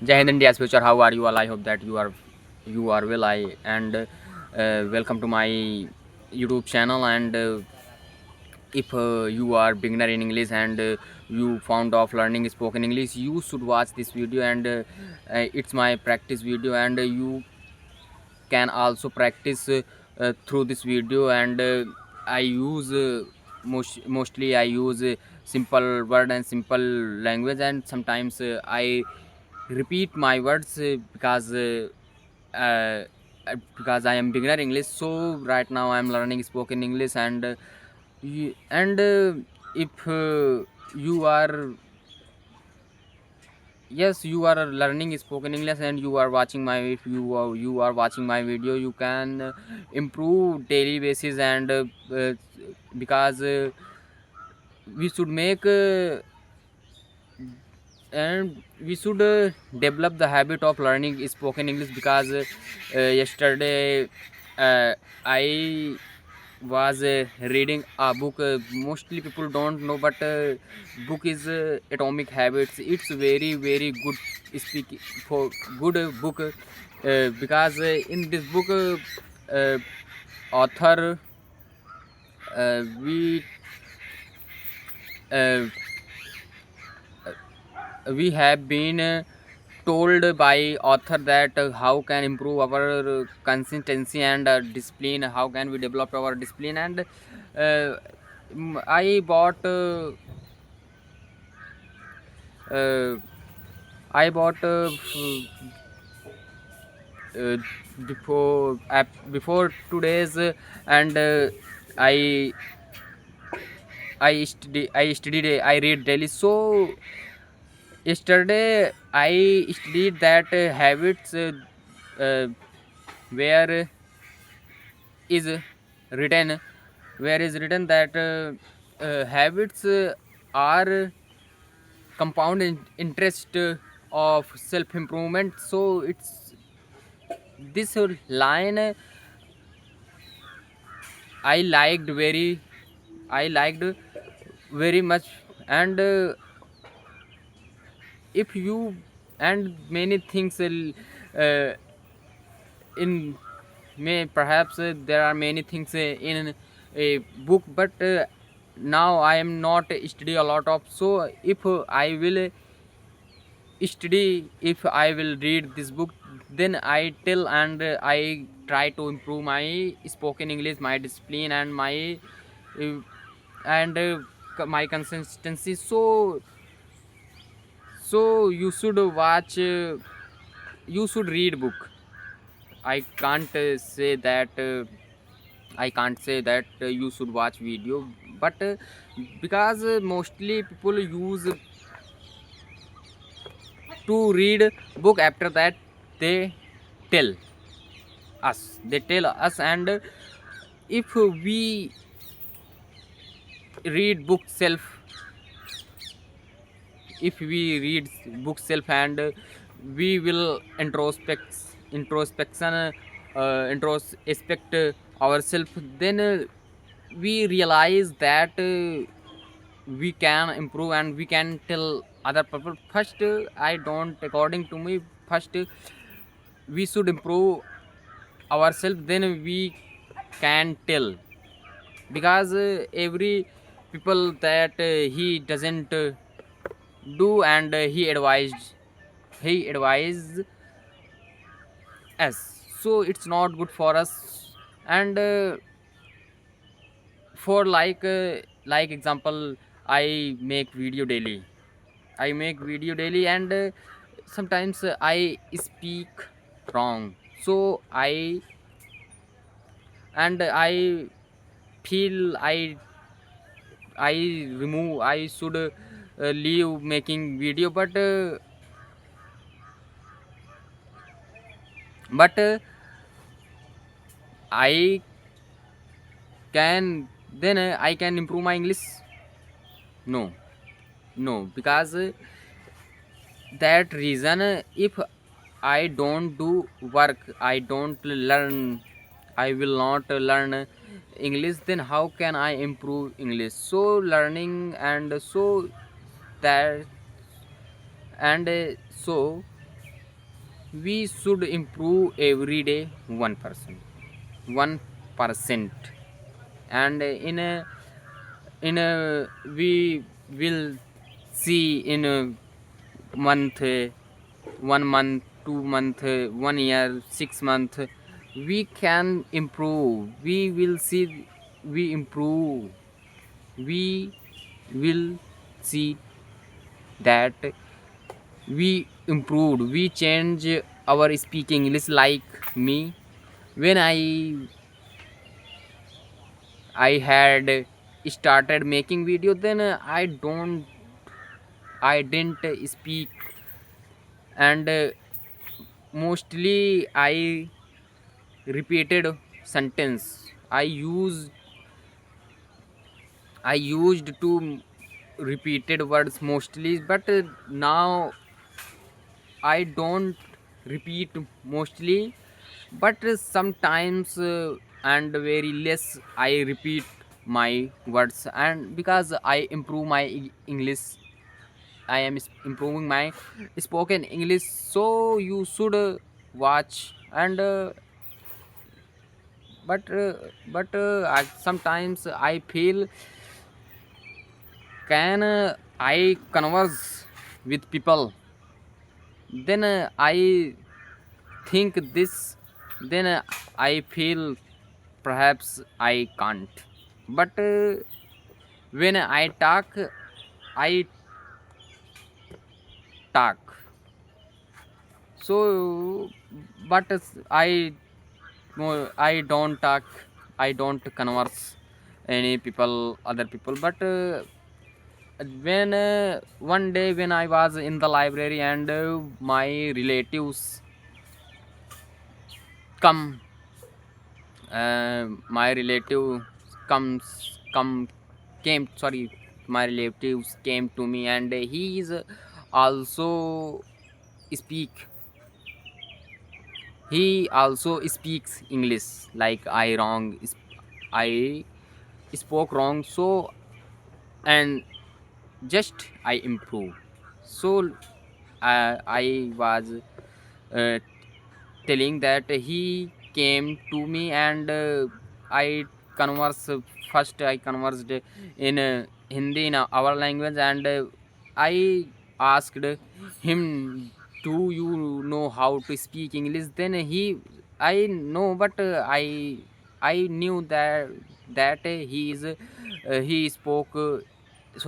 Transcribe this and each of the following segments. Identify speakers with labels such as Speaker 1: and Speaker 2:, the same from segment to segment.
Speaker 1: Jai Hind, India's future. How are you all? I hope that you are well. Welcome to my YouTube channel. And if you are beginner in English and you found of learning spoken English, you should watch this video. And it's my practice video, and you can also practice through this video. And I use mostly I use simple word and simple language, and sometimes I repeat my words uh, because I am beginner English. So right now I am learning spoken English. And if you are yes, you are learning spoken English and you are watching my, if you are watching my video, you can improve daily basis. And because we should make and we should develop the habit of learning spoken English. Because yesterday I was reading a book. Mostly people don't know, but book is Atomic Habits. It's very good speak for good book. Because in this book uh, author we uh, we have been told by author that how can improve our consistency and discipline, how can we develop our discipline. And I bought uh, I bought uh, before 2 days. And I I studied, I read daily. So yesterday I studied that habits uh, where is written where is written that habits are compound interest of self improvement. So it's this line I liked very I liked very much. And if you and many things uh, in may perhaps there are many things in a book, but now I am not study a lot of. So if I will study, if I will read this book, then I tell and I try to improve my spoken English, my discipline, and uh, my consistency. So you should watch you should read book. I can't say that you should watch video. But because mostly people use to read book, after that they tell tell us. And if we read book self if we read book self, and we will introspect ourselves, then we realize that we can improve and we can tell other people. First I don't according to me, first we should improve ourselves, then we can tell. Because every people that he doesn't do, and he advised us, so it's not good for us. And for like example, I make video daily. And sometimes I speak wrong. So I feel I should leave making video. But I can then I can improve my English. No no because that reason, if I don't do work, I don't learn, I will not learn English, then how can I improve English? So learning, and so that and so we should improve every day 1%, 1%. And in a we will see in a month, 1 month, 2 month, 1 year, 6 month, we can improve. We will see we improve. We will see that we improved. We change our speaking English. Like me, when I had started making video, then I didn't speak, and mostly I repeated sentence. I used to repeated words mostly, but now I don't repeat mostly, but sometimes and very less I repeat my words, and because I improve my English, I am improving my spoken English. So you should watch. And sometimes I feel, can I converse with people, then I think this, then I feel perhaps I can't. But when I I talk. So, but I don't talk. I don't converse any people, other people. But when one day when I was in the library, and my relatives come, my relative come came sorry my relatives came to me, and he is also speak he also speaks English. Like I spoke wrong, so, and just I improve. So I was uh, telling that he came to me, and I converse first I conversed in Hindi, in our language, and I asked him, do you know how to speak English? Then I know, but I knew that he spoke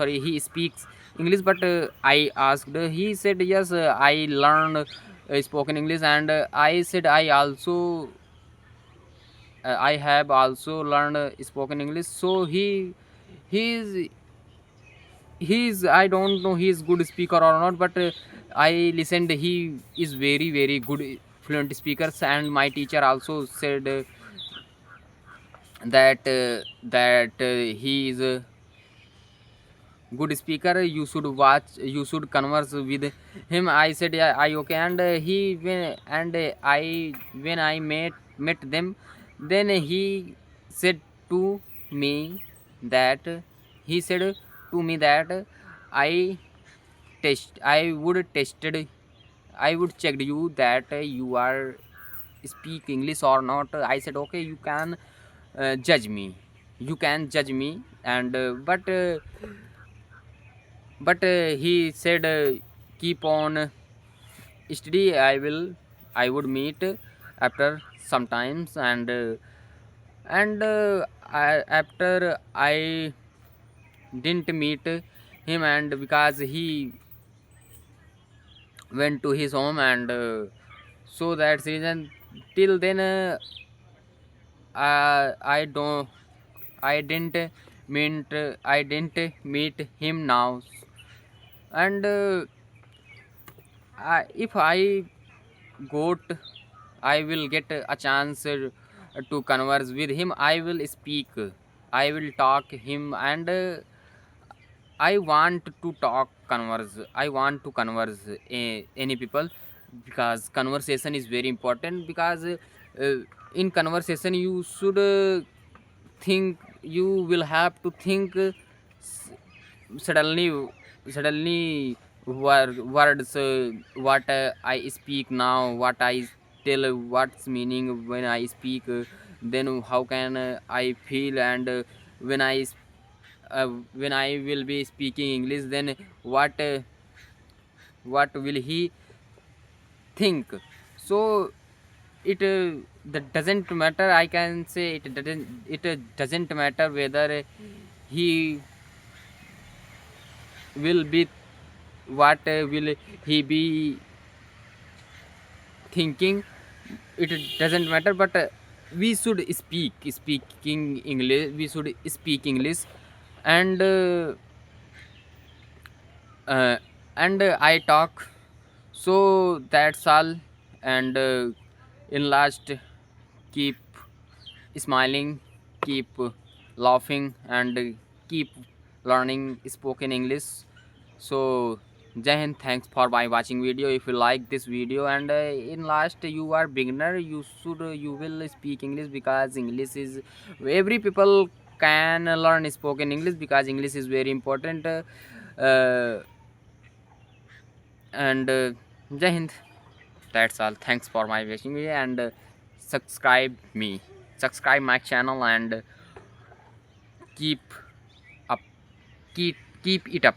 Speaker 1: he speaks English. But I asked, he said yes, I learned spoken English. And I said, I have also learned spoken English. So he's he's I don't know he is good speaker or not, but I listened, he is very very good fluent speakers. And my teacher also said that he is a good speaker, you should watch, you should converse with him. I said, yeah, I okay. And he when and I when I met them, then he said to me that he said to me that I I would tested, I would check you that you are speak English or not. I said, okay, you can judge me, you can judge me. And but he said, keep on study, I would meet after sometimes. And after I didn't meet him, and because he went to his home. And so that's reason, till then I don't I didn't I didn't meet him now. And if I got I will get a chance to converse with him, I will speak, I will talk him. And I want to talk, converse. I want to converse any people, because conversation is very important. Because in conversation you should think, you will have to think s- suddenly, suddenly words what I speak now, what I tell, what's meaning when I speak, then how can I feel, and when I will be speaking English, then what will he think? So it that doesn't matter. I can say it doesn't matter whether he will be what will he be thinking. It doesn't matter, but we should speaking English, we should speak English. And uh, I talk. So that's all. And in last, keep smiling, keep laughing, and keep learning spoken English. So Jai Hind, thanks for by watching video. If you like this video, and in last, you are beginner, you will speak English, because English is, every people can learn spoken English, because English is very important. Uh, and Jai Hind, that's all. Thanks for my watching video, and subscribe my channel, and keep up keep keep it up.